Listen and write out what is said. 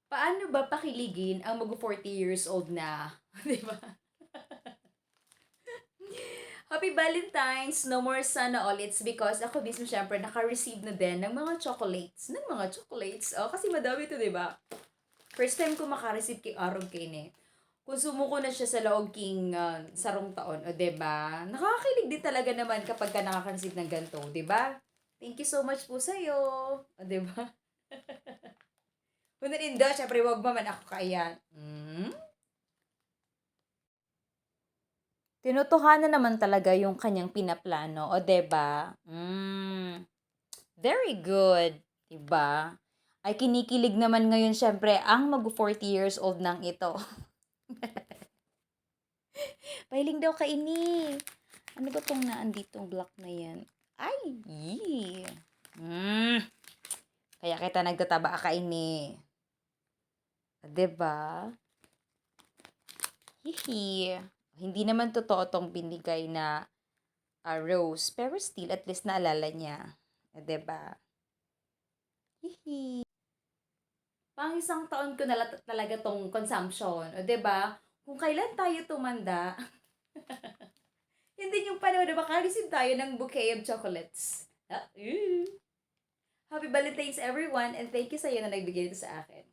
Paano ba pakiligin ang mag-40 years old na? 'Di ba? Happy Valentine's! No more sana all. It's because ako mismo syempre naka-receive na din ng mga chocolates. Ng mga chocolates. Oh, kasi madami to, 'di ba? First time ko maka-receive kay Arog kay. Konsumo ko na siya sa loob king sarong taon, o 'di ba? Nakakakilig din talaga naman kapag ka nakaka-receive ng ganito, 'di ba? Thank you so much po sa iyo. O 'di ba? Kung nanindo, syempre wag man ako kaya. Tinutuhanan naman talaga yung kanyang pinaplano, o 'di ba? Very good, 'di ba? Ay kinikilig naman ngayon syempre ang mag-40 years old nang ito. Pahiling daw kaini. Ano ba tong naanditong block na yan? Ay! Yee. Mm. Kaya kita nagtataba kaini. 'Di ba? Hihi. Hindi naman totoo tong binigay na rose, pero still at least naalala niya. 'Di ba? Hihi. Pang isang taon ko na talaga tong consumption. O, 'di ba? Kung kailan tayo tumanda, hindi yung panahon na makareceive tayo ng bouquet of chocolates. Ah, Happy Valentine's everyone and thank you sa iyo na nagbigay ito sa akin.